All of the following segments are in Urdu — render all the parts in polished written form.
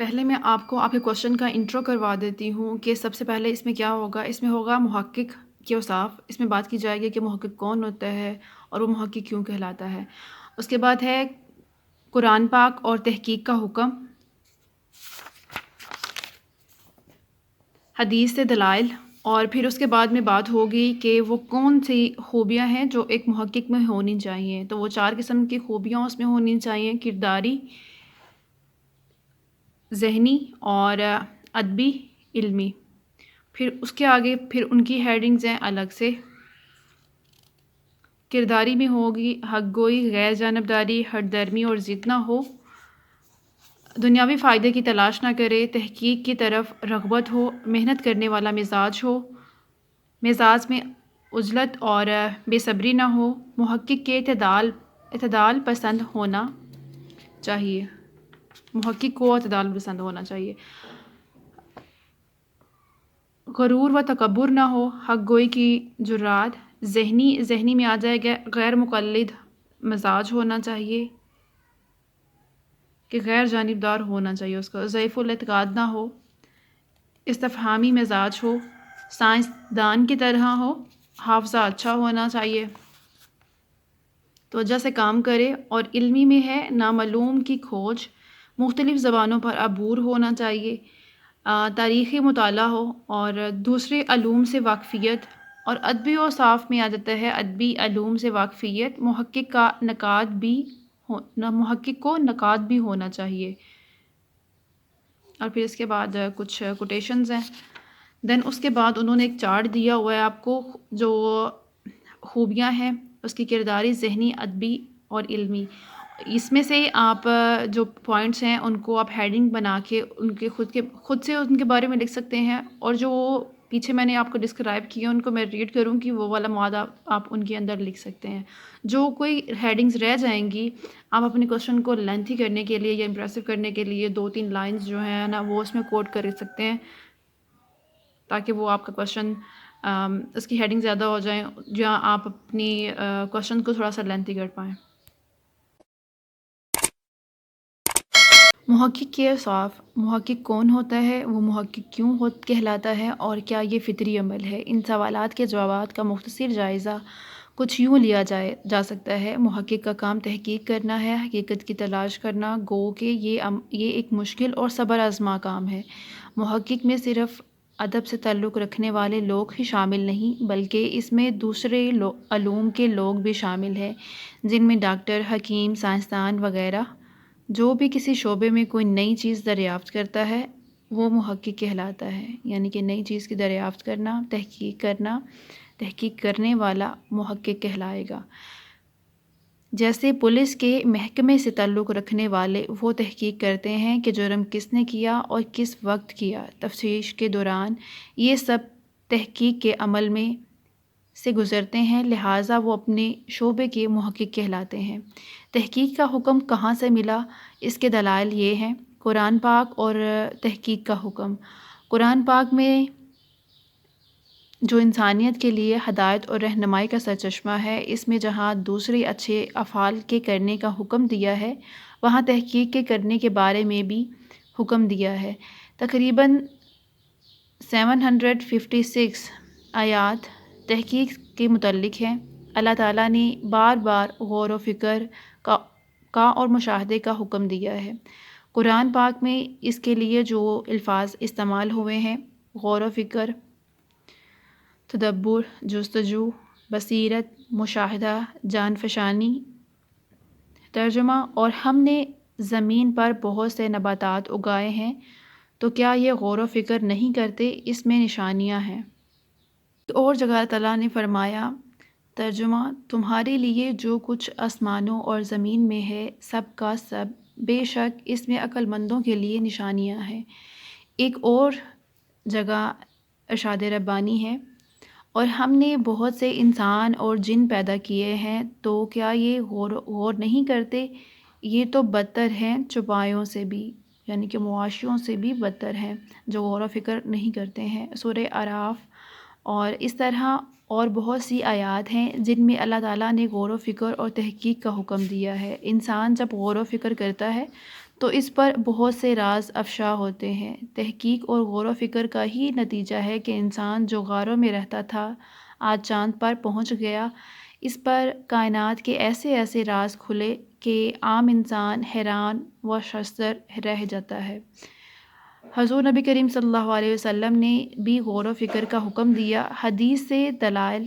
پہلے میں آپ کو آپ کے کوشچن کا انٹرو کروا دیتی ہوں کہ سب سے پہلے اس میں کیا ہوگا۔ اس میں ہوگا محقق کے اوصاف۔ اس میں بات کی جائے گی کہ محقق کون ہوتا ہے اور وہ محقق کیوں کہلاتا ہے۔ اس کے بعد ہے قرآن پاک اور تحقیق کا حکم، حدیث سے دلائل، اور پھر اس کے بعد میں بات ہوگی کہ وہ کون سی خوبیاں ہیں جو ایک محقق میں ہونی چاہیے۔ تو وہ 4 قسم کی خوبیاں اس میں ہونی چاہیے: کرداری، ذہنی اور ادبی، علمی۔ پھر اس کے آگے پھر ان کی ہیڈنگز ہیں الگ سے۔ کرداری میں ہوگی حق گوئی، غیر جانبداری، ہٹ درمی اور ضد نہ ہو، دنیاوی فائدے کی تلاش نہ کرے، تحقیق کی طرف رغبت ہو، محنت کرنے والا مزاج ہو، مزاج میں عجلت اور بے صبری نہ ہو، محقق کے اعتدال پسند ہونا چاہیے، محقق کو اعتدال پسند ہونا چاہیے، غرور و تکبر نہ ہو، حق گوئی کی جرات، ذہنی میں آ جائے گا غیر مقلد مزاج ہونا چاہیے کہ غیر جانبدار ہونا چاہیے، اس کو ضعیف الاعتقاد نہ ہو، استفہامی مزاج ہو، سائنسدان کی طرح ہو، حافظہ اچھا ہونا چاہیے، توجہ سے کام کرے، اور علمی میں ہے نامعلوم کی کھوج، مختلف زبانوں پر عبور ہونا چاہیے، تاریخی مطالعہ ہو اور دوسرے علوم سے واقفیت، اور ادبی اوصاف میں آ جاتا ہے ادبی علوم سے واقفیت، محقق کو نقاد بھی ہونا چاہیے۔ اور پھر اس کے بعد کچھ کوٹیشنز ہیں۔ دین اس کے بعد انہوں نے ایک چارٹ دیا ہوا ہے آپ کو، جو خوبیاں ہیں اس کی: کرداری، ذہنی، ادبی اور علمی۔ اس میں سے آپ جو پوائنٹس ہیں ان کو آپ ہیڈنگ بنا کے ان کے خود سے ان کے بارے میں لکھ سکتے ہیں، اور جو پیچھے میں نے آپ کو ڈسکرائب کیا ان کو میں ریڈ کروں گی، وہ والا مواد آپ ان کے اندر لکھ سکتے ہیں۔ جو کوئی ہیڈنگز رہ جائیں گی، آپ اپنے کوشچن کو لینتھی کرنے کے لیے یا امپریسو کرنے کے لیے 2-3 لائنز جو ہیں نا وہ اس میں کوٹ کر سکتے ہیں، تاکہ وہ آپ کا کوشچن اس کی ہیڈنگ زیادہ ہو جائیں، جہاں آپ اپنی کوشچن کو تھوڑا سا لینتھی کر پائیں۔ محقق کے اوصاف: محقق کون ہوتا ہے، وہ محقق کیوں کہلاتا ہے، اور کیا یہ فطری عمل ہے؟ ان سوالات کے جوابات کا مختصر جائزہ کچھ یوں لیا جا سکتا ہے: محقق کا کام تحقیق کرنا ہے، حقیقت کی تلاش کرنا، گو کہ یہ ایک مشکل اور صبر آزما کام ہے۔ محقق میں صرف ادب سے تعلق رکھنے والے لوگ ہی شامل نہیں، بلکہ اس میں دوسرے علوم کے لوگ بھی شامل ہیں، جن میں ڈاکٹر، حکیم، سائنسدان وغیرہ۔ جو بھی کسی شعبے میں کوئی نئی چیز دریافت کرتا ہے وہ محقق کہلاتا ہے، یعنی کہ نئی چیز کی دریافت کرنا، تحقیق کرنے والا محقق کہلائے گا۔ جیسے پولیس کے محکمے سے تعلق رکھنے والے وہ تحقیق کرتے ہیں کہ جرم کس نے کیا اور کس وقت کیا، تفتیش کے دوران یہ سب تحقیق کے عمل میں سے گزرتے ہیں، لہٰذا وہ اپنے شعبے کے محقق کہلاتے ہیں۔ تحقیق کا حکم کہاں سے ملا؟ اس کے دلائل یہ ہیں: قرآن پاک اور تحقیق کا حکم۔ قرآن پاک میں جو انسانیت کے لیے ہدایت اور رہنمائی کا سرچشمہ ہے، اس میں جہاں دوسرے اچھے افعال کے کرنے کا حکم دیا ہے، وہاں تحقیق کے کرنے کے بارے میں بھی حکم دیا ہے۔ تقریباً 756 آیات تحقیق کے متعلق ہیں۔ اللہ تعالیٰ نے بار بار غور و فکر کا اور مشاہدے کا حکم دیا ہے۔ قرآن پاک میں اس کے لیے جو الفاظ استعمال ہوئے ہیں: غور و فکر، تدبر، جستجو، بصیرت، مشاہدہ، جان فشانی، ترجمہ، اور ہم نے زمین پر بہت سے نباتات اگائے ہیں تو کیا یہ غور و فکر نہیں کرتے، اس میں نشانیاں ہیں۔ اور جگہ اللہ تعالیٰ نے فرمایا، ترجمہ: تمہارے لیے جو کچھ آسمانوں اور زمین میں ہے سب کا سب، بے شک اس میں عقل مندوں کے لیے نشانیاں ہیں۔ ایک اور جگہ ارشاد ربانی ہے، اور ہم نے بہت سے انسان اور جن پیدا کیے ہیں تو کیا یہ غور نہیں کرتے، یہ تو بدتر ہیں چوپایوں سے بھی، یعنی کہ مواشیوں سے بھی بدتر ہیں جو غور و فکر نہیں کرتے ہیں۔ سورہ اعراف۔ اور اس طرح اور بہت سی آیات ہیں جن میں اللہ تعالیٰ نے غور و فکر اور تحقیق کا حکم دیا ہے۔ انسان جب غور و فکر کرتا ہے تو اس پر بہت سے راز افشا ہوتے ہیں۔ تحقیق اور غور و فکر کا ہی نتیجہ ہے کہ انسان جو غاروں میں رہتا تھا آج چاند پر پہنچ گیا۔ اس پر کائنات کے ایسے ایسے راز کھلے کہ عام انسان حیران و شرمسار رہ جاتا ہے۔ حضور نبی کریم صلی اللہ علیہ وسلم نے بھی غور و فکر کا حکم دیا۔ حدیث سے دلائل،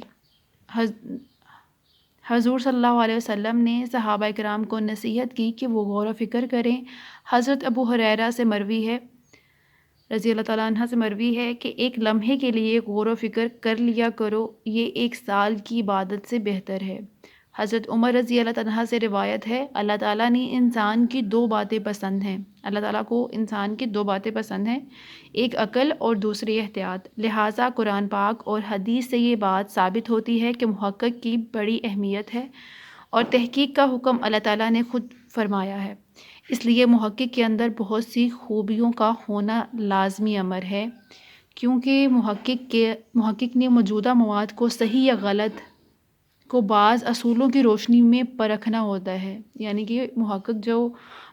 حضور صلی اللہ علیہ وسلم نے صحابہ کرام کو نصیحت کی کہ وہ غور و فکر کریں۔ حضرت ابو ہریرہ سے مروی ہے، رضی اللہ تعالیٰ عنہ سے مروی ہے کہ ایک لمحے کے لیے غور و فکر کر لیا کرو، یہ ایک سال کی عبادت سے بہتر ہے۔ حضرت عمر رضی اللہ عنہ سے روایت ہے، اللہ تعالیٰ نے انسان کی دو باتیں پسند ہیں، اللہ تعالیٰ کو انسان کی دو باتیں پسند ہیں، ایک عقل اور دوسری احتیاط۔ لہٰذا قرآن پاک اور حدیث سے یہ بات ثابت ہوتی ہے کہ محقق کی بڑی اہمیت ہے اور تحقیق کا حکم اللہ تعالیٰ نے خود فرمایا ہے۔ اس لیے محقق کے اندر بہت سی خوبیوں کا ہونا لازمی امر ہے، کیونکہ محقق نے موجودہ مواد کو صحیح یا غلط کو بعض اصولوں کی روشنی میں پرکھنا ہوتا ہے۔ یعنی کہ محقق جو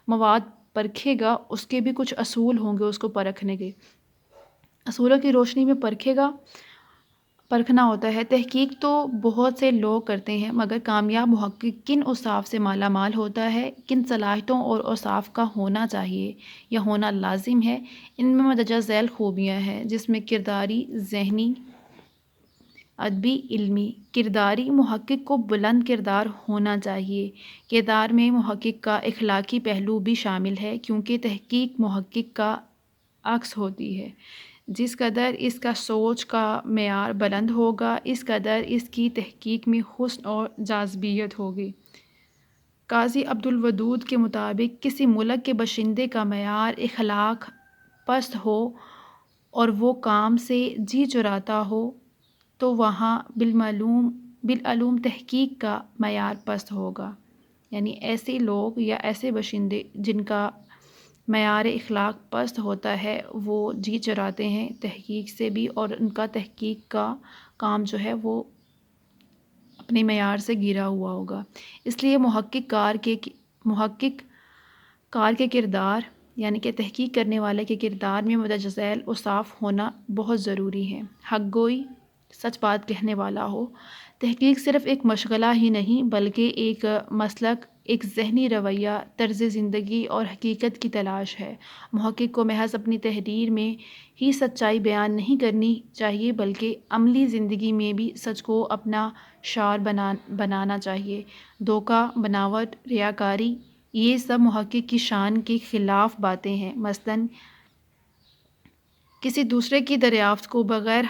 مواد پرکھے گا اس کے بھی کچھ اصول ہوں گے، اس کو پرکھنے کے اصولوں کی روشنی میں پرکھنا ہوتا ہے۔ تحقیق تو بہت سے لوگ کرتے ہیں، مگر کامیاب محقق کن اوصاف سے مالا مال ہوتا ہے، کن صلاحیتوں اور اوصاف کا ہونا چاہیے یا ہونا لازم ہے، ان میں مندرجہ ذیل خوبیاں ہیں، جس میں کرداری، ذہنی، ادبی، علمی۔ کرداری، محقق کو بلند کردار ہونا چاہیے۔ کردار میں محقق کا اخلاقی پہلو بھی شامل ہے، کیونکہ تحقیق محقق کا عکس ہوتی ہے۔ جس قدر اس کا سوچ کا معیار بلند ہوگا، اس قدر اس کی تحقیق میں حسن اور جاذبیت ہوگی۔ قاضی عبدالودود کے مطابق کسی ملک کے باشندے کا معیار اخلاق پست ہو اور وہ کام سے جی چراتا ہو تو وہاں بالعلوم تحقیق کا معیار پست ہوگا۔ یعنی ایسے لوگ یا ایسے باشندے جن کا معیار اخلاق پست ہوتا ہے وہ جی چراتے ہیں تحقیق سے بھی، اور ان کا تحقیق کا کام جو ہے وہ اپنے معیار سے گرا ہوا ہوگا۔ اس لیے محقق کار کے کردار، یعنی کہ تحقیق کرنے والے کے کردار میں مندرجہ ذیل اوصاف ہونا بہت ضروری ہے۔ حق گوئی، سچ بات کہنے والا ہو۔ تحقیق صرف ایک مشغلہ ہی نہیں بلکہ ایک مسلک، ایک ذہنی رویہ، طرز زندگی اور حقیقت کی تلاش ہے۔ محقق کو محض اپنی تحریر میں ہی سچائی بیان نہیں کرنی چاہیے بلکہ عملی زندگی میں بھی سچ کو اپنا شعار بنانا چاہیے۔ دھوکہ، بناوٹ، ریاکاری، یہ سب محقق کی شان کے خلاف باتیں ہیں۔ مثلاً کسی دوسرے کی دریافت کو بغیر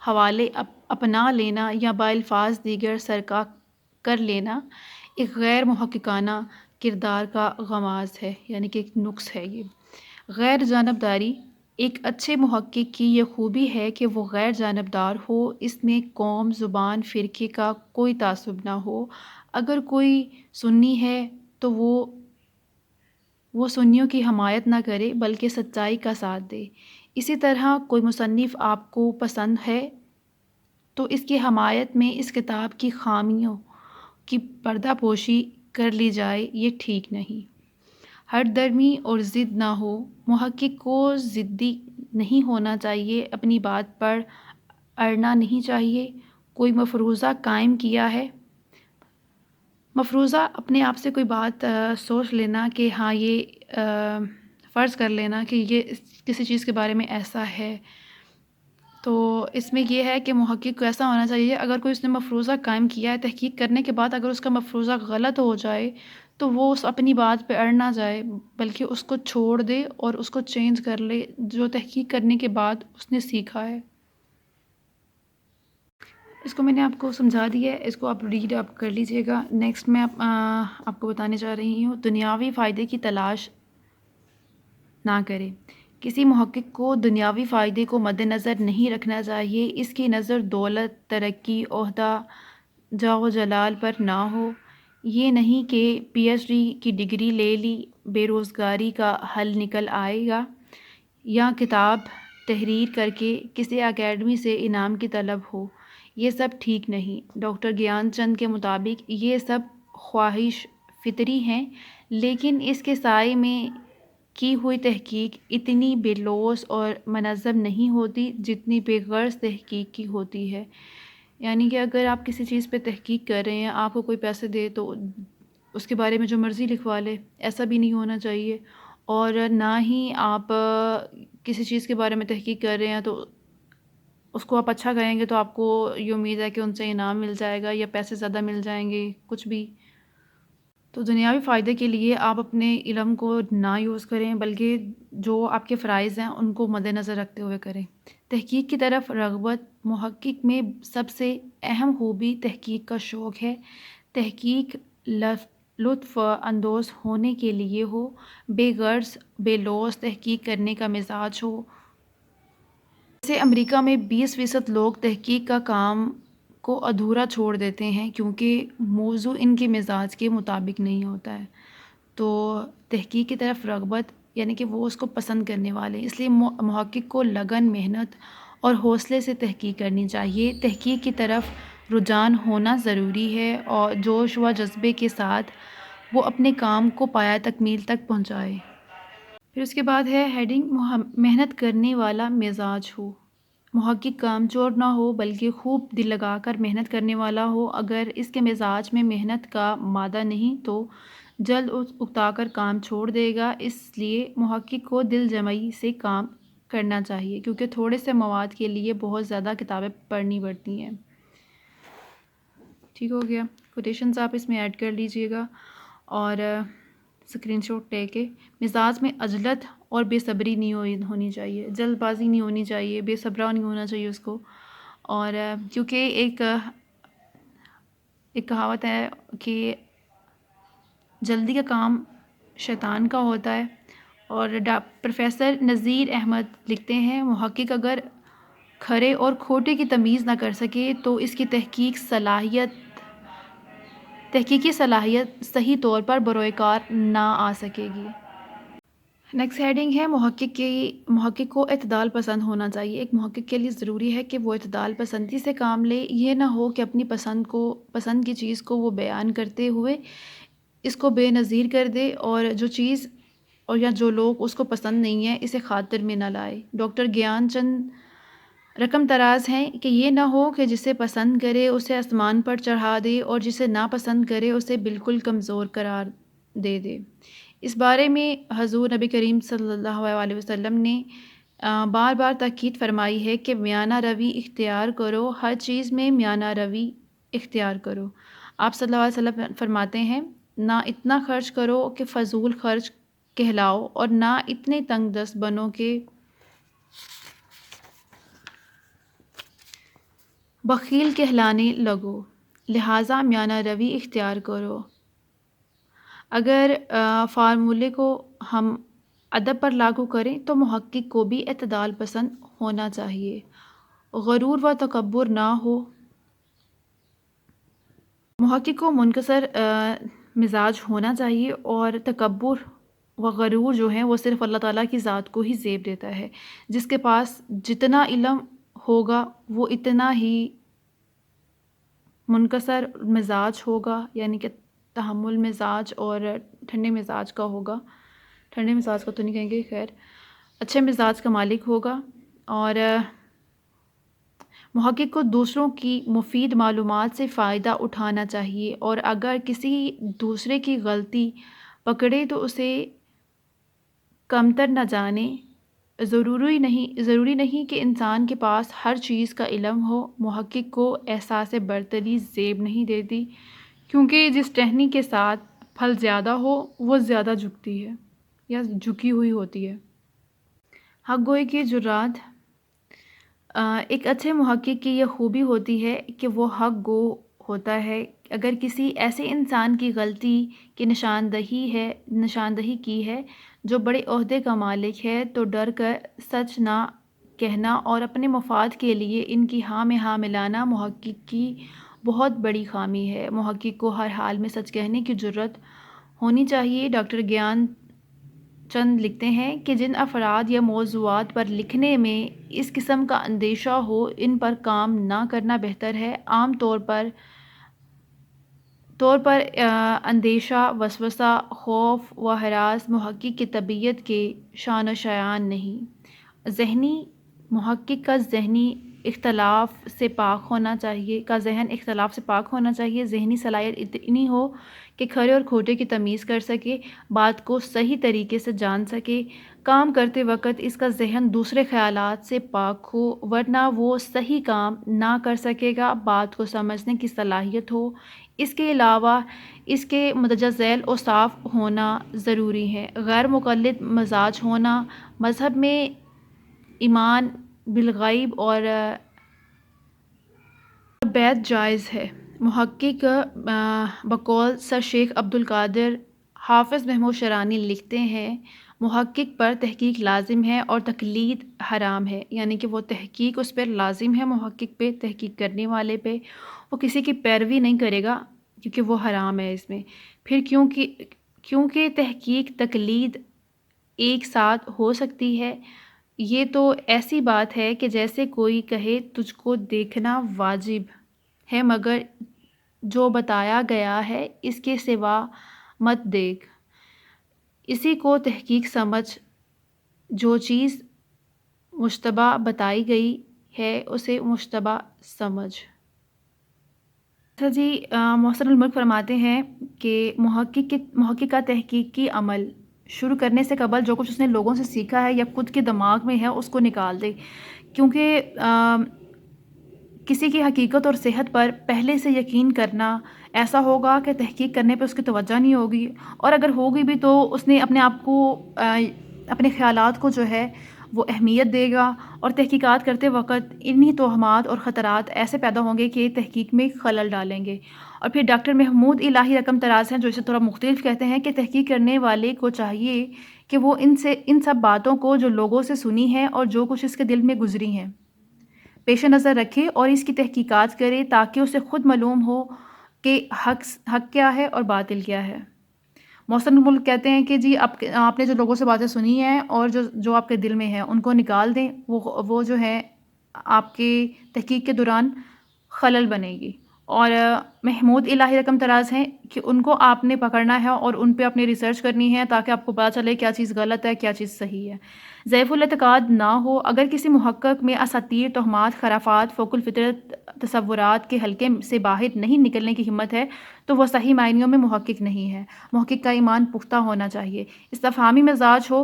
حوالے اپنا لینا یا بالفاظ دیگر سرقہ کر لینا ایک غیر محققانہ کردار کا غماز ہے، یعنی کہ ایک نقص ہے۔ یہ غیر جانبداری، ایک اچھے محقق کی یہ خوبی ہے کہ وہ غیر جانبدار ہو، اس میں قوم، زبان، فرقے کا کوئی تعصب نہ ہو۔ اگر کوئی سنی ہے تو وہ سنیوں کی حمایت نہ کرے بلکہ سچائی کا ساتھ دے۔ اسی طرح کوئی مصنف آپ کو پسند ہے تو اس کی حمایت میں اس کتاب کی خامیوں کی پردہ پوشی کر لی جائے، یہ ٹھیک نہیں۔ ہٹ درمی اور ضد نہ ہو، محقق کو ضدی نہیں ہونا چاہیے، اپنی بات پر اڑنا نہیں چاہیے۔ کوئی مفروضہ قائم کیا ہے، مفروضہ اپنے آپ سے کوئی بات سوچ لینا کہ ہاں یہ فرض کر لینا کہ یہ کسی چیز کے بارے میں ایسا ہے، تو اس میں یہ ہے کہ محقق کو ایسا ہونا چاہیے اگر کوئی اس نے مفروضہ قائم کیا ہے، تحقیق کرنے کے بعد اگر اس کا مفروضہ غلط ہو جائے تو وہ اپنی بات پہ اڑ نہ جائے بلکہ اس کو چھوڑ دے اور اس کو چینج کر لے جو تحقیق کرنے کے بعد اس نے سیکھا ہے۔ اس کو میں نے آپ کو سمجھا دیا ہے، اس کو آپ ریڈ آپ کر لیجئے گا۔ نیکسٹ میں آپ کو بتانے جا رہی ہوں، دنیاوی فائدے کی تلاش نہ کرے۔ کسی محقق کو دنیاوی فائدے کو مد نظر نہیں رکھنا چاہیے، اس کی نظر دولت، ترقی، عہدہ، جاہ و جلال پر نہ ہو۔ یہ نہیں کہ پی ایچ ڈی کی ڈگری لے لی، بے روزگاری کا حل نکل آئے گا، یا کتاب تحریر کر کے کسی اکیڈمی سے انعام کی طلب ہو، یہ سب ٹھیک نہیں۔ ڈاکٹر گیان چند کے مطابق یہ سب خواہش فطری ہیں، لیکن اس کے سائے میں کی ہوئی تحقیق اتنی بے لوث اور منظم نہیں ہوتی جتنی بے غرض تحقیق کی ہوتی ہے۔ یعنی کہ اگر آپ کسی چیز پہ تحقیق کر رہے ہیں، آپ کو کوئی پیسے دے تو اس کے بارے میں جو مرضی لکھوا لے، ایسا بھی نہیں ہونا چاہیے۔ اور نہ ہی آپ کسی چیز کے بارے میں تحقیق کر رہے ہیں تو اس کو آپ اچھا کہیں گے تو آپ کو یہ امید ہے کہ ان سے انعام مل جائے گا یا پیسے زیادہ مل جائیں گے، کچھ بھی۔ تو دنیاوی فائدے کے لیے آپ اپنے علم کو نہ یوز کریں، بلکہ جو آپ کے فرائض ہیں ان کو مد نظر رکھتے ہوئے کریں۔ تحقیق کی طرف رغبت محقق میں سب سے اہم خوبی تحقیق کا شوق ہے۔ تحقیق لطف اندوز ہونے کے لیے ہو، بے غرض بے لوث تحقیق کرنے کا مزاج ہو۔ جیسے امریکہ میں 20% لوگ تحقیق کا کام کو ادھورا چھوڑ دیتے ہیں کیونکہ موضوع ان کے مزاج کے مطابق نہیں ہوتا ہے۔ تو تحقیق کی طرف رغبت یعنی کہ وہ اس کو پسند کرنے والے، اس لیے محقق کو لگن، محنت اور حوصلے سے تحقیق کرنی چاہیے۔ تحقیق کی طرف رجحان ہونا ضروری ہے اور جوش و جذبے کے ساتھ وہ اپنے کام کو پایہ تکمیل تک پہنچائے۔ پھر اس کے بعد ہے ہیڈنگ محنت کرنے والا مزاج ہو۔ محقق کام چور نہ ہو بلکہ خوب دل لگا کر محنت کرنے والا ہو۔ اگر اس کے مزاج میں محنت کا مادہ نہیں تو جلد اکتا کر کام چھوڑ دے گا۔ اس لیے محقق کو دل جمعی سے کام کرنا چاہیے کیونکہ تھوڑے سے مواد کے لیے بہت زیادہ کتابیں پڑھنی پڑتی ہیں۔ ٹھیک ہو گیا، کوٹیشنز آپ اس میں ایڈ کر لیجئے گا اور اسکرین شاٹ لے کے۔ مزاج میں عجلت اور بے صبری نہیں ہونی چاہیے، جلد بازی نہیں ہونی چاہیے، بے صبرا نہیں ہونا چاہیے اس کو۔ اور کیونکہ ایک کہاوت ہے کہ جلدی کا کام شیطان کا ہوتا ہے، اور پروفیسر نذیر احمد لکھتے ہیں محقق اگر کھرے اور کھوٹے کی تمیز نہ کر سکے تو اس کی تحقیقی صلاحیت صحیح طور پر بروئے کار نہ آ سکے گی۔ نیکسٹ ہیڈنگ ہے محقق کو اعتدال پسند ہونا چاہیے۔ ایک محقق کے لیے ضروری ہے کہ وہ اعتدال پسندی سے کام لے۔ یہ نہ ہو کہ اپنی پسند کی چیز کو وہ بیان کرتے ہوئے اس کو بے نظیر کر دے اور جو چیز اور یا جو لوگ اس کو پسند نہیں ہے اسے خاطر میں نہ لائے۔ ڈاکٹر گیان چند رقم تراز ہیں کہ یہ نہ ہو کہ جسے پسند کرے اسے آسمان پر چڑھا دے اور جسے ناپسند کرے اسے بالکل کمزور قرار دے دے۔ اس بارے میں حضور نبی کریم صلی اللہ علیہ وسلم نے بار بار تاکید فرمائی ہے کہ میانہ روی اختیار کرو، ہر چیز میں میانہ روی اختیار کرو۔ آپ صلی اللہ علیہ وسلم فرماتے ہیں نہ اتنا خرچ کرو کہ فضول خرچ کہلاؤ اور نہ اتنے تنگ دست بنو کہ بخیل کہلانے لگو، لہٰذا میانہ روی اختیار کرو۔ اگر فارمولے کو ہم ادب پر لاگو کریں تو محقق کو بھی اعتدال پسند ہونا چاہیے، غرور و تکبر نہ ہو۔ محقق کو منکسر مزاج ہونا چاہیے اور تکبر و غرور جو ہیں وہ صرف اللہ تعالیٰ کی ذات کو ہی زیب دیتا ہے۔ جس کے پاس جتنا علم ہوگا وہ اتنا ہی منکسر مزاج ہوگا، یعنی کہ تحمل مزاج اور ٹھنڈے مزاج کا ہوگا۔ ٹھنڈے مزاج کا تو نہیں کہیں گے، خیر اچھے مزاج کا مالک ہوگا۔ اور محقق کو دوسروں کی مفید معلومات سے فائدہ اٹھانا چاہیے اور اگر کسی دوسرے کی غلطی پکڑے تو اسے کمتر نہ جانے۔ ضروری نہیں کہ انسان کے پاس ہر چیز کا علم ہو۔ محقق کو احساس برتری زیب نہیں دیتی کیونکہ جس ٹہنی کے ساتھ پھل زیادہ ہو وہ زیادہ جھکتی ہے یا جھکی ہوئی ہوتی ہے۔ حق گوئی کی جرات، ایک اچھے محقق کی یہ خوبی ہوتی ہے کہ وہ حق گو ہوتا ہے۔ اگر کسی ایسے انسان کی غلطی کی نشاندہی کی ہے جو بڑے عہدے کا مالک ہے تو ڈر کر سچ نہ کہنا اور اپنے مفاد کے لیے ان کی ہاں میں ہاں ملانا محقق کی بہت بڑی خامی ہے۔ محقق کو ہر حال میں سچ کہنے کی جرات ہونی چاہیے۔ ڈاکٹر گیان چند لکھتے ہیں کہ جن افراد یا موضوعات پر لکھنے میں اس قسم کا اندیشہ ہو ان پر کام نہ کرنا بہتر ہے۔ عام طور پر طور پر اندیشہ، وسوسہ، خوف و ہراس محقق کی طبیعت کے شان و شایان نہیں۔ محقق کا ذہنی اختلاف سے پاک ہونا چاہیے ذہنی صلاحیت اتنی ہو کہ کھرے اور کھوٹے کی تمیز کر سکے، بات کو صحیح طریقے سے جان سکے، کام کرتے وقت اس کا ذہن دوسرے خیالات سے پاک ہو، ورنہ وہ صحیح کام نہ کر سکے گا، بات کو سمجھنے کی صلاحیت ہو۔ اس کے علاوہ اس کے مندرجہ ذیل اوصاف ہونا ضروری ہے: غیر مقلد مزاج ہونا، مذہب میں ایمان بالغیب اور بیعت جائز ہے۔ محقق بقول سر شیخ عبدالقادر حافظ محمود شرانی لکھتے ہیں، محقق پر تحقیق لازم ہے اور تقلید حرام ہے، یعنی کہ وہ تحقیق اس پر لازم ہے، محقق پہ، تحقیق کرنے والے پہ، وہ کسی کی پیروی نہیں کرے گا کیونکہ وہ حرام ہے اس میں۔ پھر کیونکہ تحقیق تقلید ایک ساتھ ہو سکتی ہے، یہ تو ایسی بات ہے کہ جیسے کوئی کہے تجھ کو دیکھنا واجب ہے مگر جو بتایا گیا ہے اس کے سوا مت دیکھ، اسی کو تحقیق سمجھ، جو چیز مشتبہ بتائی گئی ہے اسے مشتبہ سمجھ۔ جی محسن الملک فرماتے ہیں کہ محقق کا تحقیقی عمل شروع کرنے سے قبل جو کچھ اس نے لوگوں سے سیکھا ہے یا خود کے دماغ میں ہے اس کو نکال دے، کیونکہ کسی کی حقیقت اور صحت پر پہلے سے یقین کرنا ایسا ہوگا کہ تحقیق کرنے پہ اس کی توجہ نہیں ہوگی، اور اگر ہوگی بھی تو اس نے اپنے آپ کو اپنے خیالات کو جو ہے وہ اہمیت دے گا، اور تحقیقات کرتے وقت انہی توہمات اور خطرات ایسے پیدا ہوں گے کہ تحقیق میں خلل ڈالیں گے۔ اور پھر ڈاکٹر محمود الہی رقم طراز ہیں جو اسے تھوڑا مختلف کہتے ہیں کہ تحقیق کرنے والے کو چاہیے کہ وہ ان سب باتوں کو جو لوگوں سے سنی ہیں اور جو کچھ اس کے دل میں گزری ہیں پیش نظر رکھے اور اس کی تحقیقات کرے تاکہ اسے خود معلوم ہو کہ حق کیا ہے اور باطل کیا ہے۔ محسن الملک کہتے ہیں کہ جی آپ نے جو لوگوں سے باتیں سنی ہیں اور جو آپ کے دل میں ہیں ان کو نکال دیں، وہ جو ہے آپ کے تحقیق کے دوران خلل بنے گی۔ اور محمود الہی رقم طراز ہیں کہ ان کو آپ نے پکڑنا ہے اور ان پہ اپنی ریسرچ کرنی ہے تاکہ آپ کو پتہ چلے کیا چیز غلط ہے کیا چیز صحیح ہے، ضعیف الاعتقاد نہ ہو۔ اگر کسی محقق میں اساطیر، توہمات، خرافات، فوق الفطرت تصورات کے حلقے سے باہر نہیں نکلنے کی ہمت ہے تو وہ صحیح معنیوں میں محقق نہیں ہے۔ محقق کا ایمان پختہ ہونا چاہیے، استفہامی مزاج ہو۔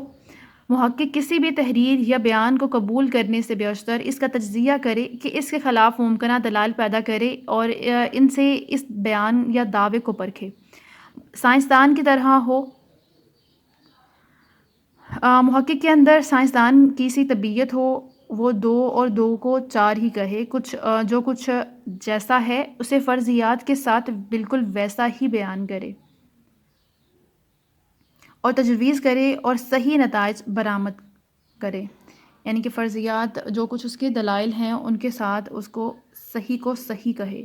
محقق کسی بھی تحریر یا بیان کو قبول کرنے سے بیشتر اس کا تجزیہ کرے کہ اس کے خلاف ممکنہ دلائل پیدا کرے اور ان سے اس بیان یا دعوے کو پرکھے۔ سائنسدان کی طرح ہو، محقق کے اندر سائنسدان کی سی طبیعت ہو، وہ 2 اور 2 کو 4 ہی کہے، جو کچھ جیسا ہے اسے فرضیات کے ساتھ بالکل ویسا ہی بیان کرے اور تجویز کرے اور صحیح نتائج برآمد کرے، یعنی کہ فرضیات جو کچھ اس کے دلائل ہیں ان کے ساتھ اس کو صحیح کہے۔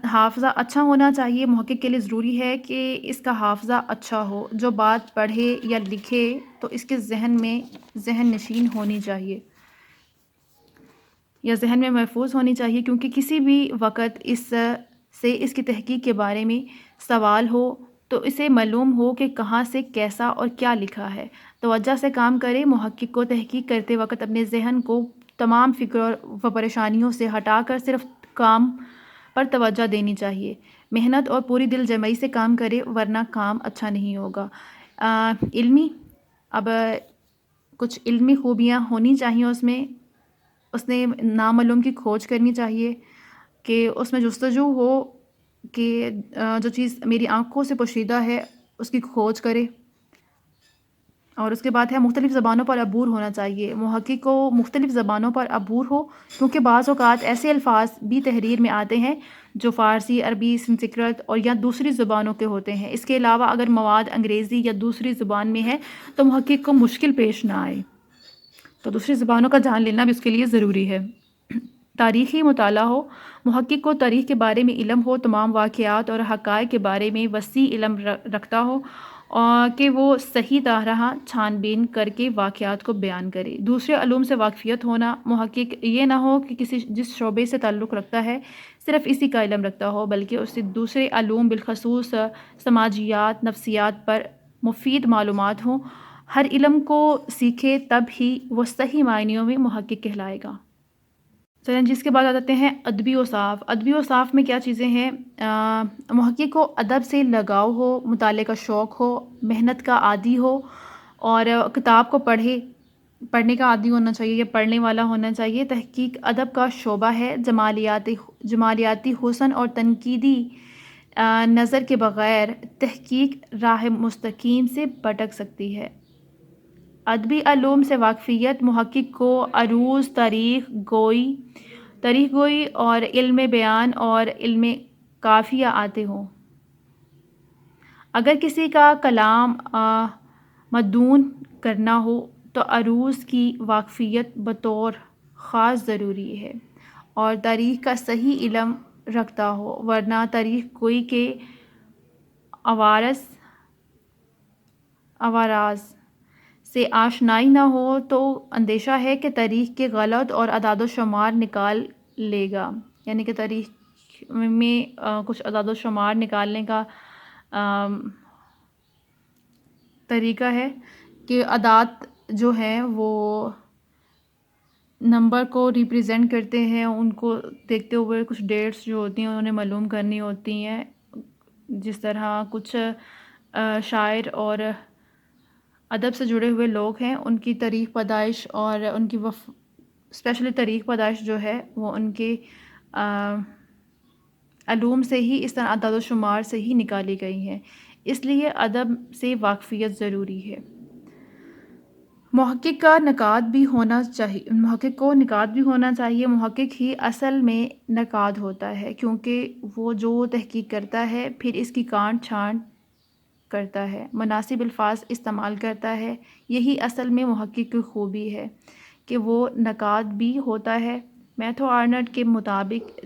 حافظہ اچھا ہونا چاہیے، محقق کے لیے ضروری ہے کہ اس کا حافظہ اچھا ہو، جو بات پڑھے یا لکھے تو اس کے ذہن نشین ہونی چاہیے یا ذہن میں محفوظ ہونی چاہیے، کیونکہ کسی بھی وقت اس کی تحقیق کے بارے میں سوال ہو تو اسے معلوم ہو کہ کہاں سے کیسا اور کیا لکھا ہے۔ توجہ سے کام کرے، محقق کو تحقیق کرتے وقت اپنے ذہن کو تمام فکر و پریشانیوں سے ہٹا کر صرف کام پر توجہ دینی چاہیے، محنت اور پوری دل جمعی سے کام کرے ورنہ کام اچھا نہیں ہوگا۔ اب کچھ علمی خوبیاں ہونی چاہیے اس نے نامعلوم کی کھوج کرنی چاہیے، کہ اس میں جستجو ہو کہ جو چیز میری آنکھوں سے پوشیدہ ہے اس کی کھوج کرے۔ اور اس کے بعد ہے مختلف زبانوں پر عبور ہونا چاہیے، محقق کو مختلف زبانوں پر عبور ہو، کیونکہ بعض اوقات ایسے الفاظ بھی تحریر میں آتے ہیں جو فارسی، عربی، سنسکرت اور یا دوسری زبانوں کے ہوتے ہیں۔ اس کے علاوہ اگر مواد انگریزی یا دوسری زبان میں ہے تو محقق کو مشکل پیش نہ آئے، تو دوسری زبانوں کا جان لینا بھی اس کے لیے ضروری ہے۔ تاریخی مطالعہ ہو، محقق کو تاریخ کے بارے میں علم ہو، تمام واقعات اور حقائق کے بارے میں وسیع علم رکھتا ہو اور کہ وہ صحیح طرح چھان بین کر کے واقعات کو بیان کرے۔ دوسرے علوم سے واقفیت ہونا، محقق یہ نہ ہو کہ جس شعبے سے تعلق رکھتا ہے صرف اسی کا علم رکھتا ہو، بلکہ اس سے دوسرے علوم بالخصوص سماجیات، نفسیات پر مفید معلومات ہوں۔ ہر علم کو سیکھے تب ہی وہ صحیح معنیوں میں محقق کہلائے گا۔ چلیں جس کے بعد آ جاتے ہیں ادبی اوصاف۔ ادبی اوصاف میں کیا چیزیں ہیں؟ محقق کو ادب سے لگاؤ ہو، مطالعے کا شوق ہو، محنت کا عادی ہو اور کتاب کو پڑھنے کا عادی ہونا چاہیے یا پڑھنے والا ہونا چاہیے۔ تحقیق ادب کا شعبہ ہے، جمالیاتی حسن اور تنقیدی نظر کے بغیر تحقیق راہ مستقیم سے بھٹک سکتی ہے۔ ادبی علوم سے واقفیت محقق کو عروض، تاریخ گوئی اور علم بیان اور علم قافیہ آتے ہوں۔ اگر کسی کا کلام مدون کرنا ہو تو عروض کی واقفیت بطور خاص ضروری ہے اور تاریخ کا صحیح علم رکھتا ہو، ورنہ تاریخ گوئی کے عوارض سے آشنائی نہ ہو تو اندیشہ ہے کہ تاریخ کے غلط اور اعداد و شمار نکال لے گا، یعنی کہ تاریخ میں کچھ اعداد و شمار نکالنے کا طریقہ ہے کہ اعداد جو ہیں وہ نمبر کو ریپریزنٹ کرتے ہیں، ان کو دیکھتے ہوئے کچھ ڈیٹس جو ہوتی ہیں انہیں معلوم کرنی ہوتی ہیں۔ جس طرح کچھ شاعر اور ادب سے جڑے ہوئے لوگ ہیں، ان کی تاریخ پیدائش اور ان کی اسپیشلی تاریخ پیدائش جو ہے وہ ان کے علوم سے ہی، اس طرح اعداد و شمار سے ہی نکالی گئی ہیں، اس لیے ادب سے واقفیت ضروری ہے۔ محقق کو نقاد بھی ہونا چاہیے۔ محقق ہی اصل میں نقاد ہوتا ہے، کیونکہ وہ جو تحقیق کرتا ہے پھر اس کی کاٹ چھانٹ کرتا ہے، مناسب الفاظ استعمال کرتا ہے۔ یہی اصل میں محقق کی خوبی ہے کہ وہ نقاد بھی ہوتا ہے۔ میتھو آرنولڈ کے مطابق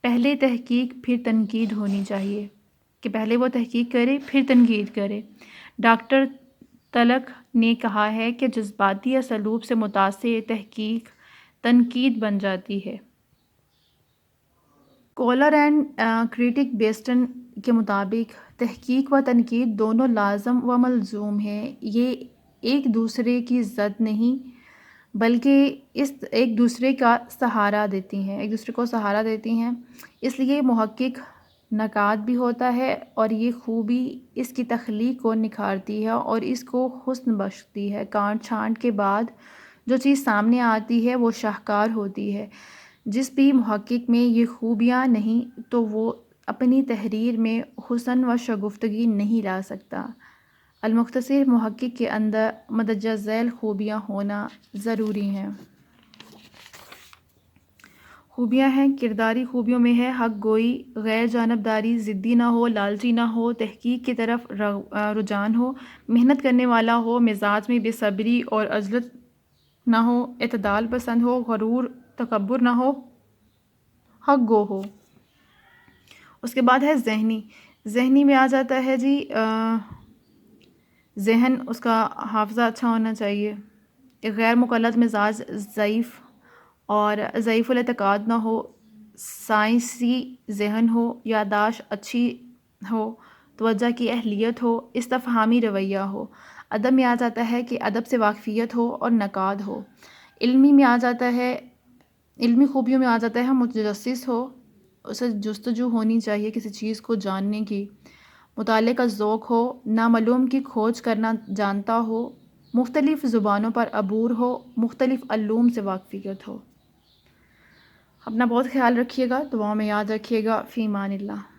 پہلے تحقیق پھر تنقید ہونی چاہیے، کہ پہلے وہ تحقیق کرے پھر تنقید کرے۔ ڈاکٹر تلک نے کہا ہے کہ جذباتی اسلوب سے متاثر تحقیق تنقید بن جاتی ہے۔ کولر اینڈ کریٹک بیسٹن کے مطابق تحقیق و تنقید دونوں لازم و ملزوم ہیں۔ یہ ایک دوسرے کی ضد نہیں بلکہ ایک دوسرے کو سہارا دیتی ہیں۔ اس لیے محقق نقاد بھی ہوتا ہے اور یہ خوبی اس کی تخلیق کو نکھارتی ہے اور اس کو حسن بخشتی ہے۔ کاٹ چھانٹ کے بعد جو چیز سامنے آتی ہے وہ شاہکار ہوتی ہے۔ جس بھی محقق میں یہ خوبیاں نہیں تو وہ اپنی تحریر میں حسن و شگفتگی نہیں لا سکتا۔ المختصر، محقق کے اندر مندرجہ ذیل خوبیاں ہونا ضروری ہیں۔ خوبیاں ہیں، کرداری خوبیوں میں ہے حق گوئی، غیر جانبداری، ضدی نہ ہو، لالچی نہ ہو، تحقیق کی طرف رجحان ہو، محنت کرنے والا ہو، مزاج میں بے صبری اور عجلت نہ ہو، اعتدال پسند ہو، غرور تکبر نہ ہو، حق گو ہو۔ اس کے بعد ہے ذہنی میں آ جاتا ہے جی ذہن، اس کا حافظہ اچھا ہونا چاہیے، غیر مقلد مزاج، ضعیف اور ضعیف الاعتقاد نہ ہو، سائنسی ذہن ہو، یادداشت اچھی ہو، توجہ کی اہلیت ہو، استفہامی رویہ ہو۔ ادب میں آ جاتا ہے کہ ادب سے واقفیت ہو اور نقاد ہو۔ علمی خوبیوں میں آ جاتا ہے متجسس ہو، اسے جستجو ہونی چاہیے کسی چیز کو جاننے کی، مطالعے کا ذوق ہو، نامعلوم کی کھوج کرنا جانتا ہو، مختلف زبانوں پر عبور ہو، مختلف علوم سے واقفیت ہو۔ اپنا بہت خیال رکھیے گا، دعاؤں میں یاد رکھیے گا۔ فی امان اللہ۔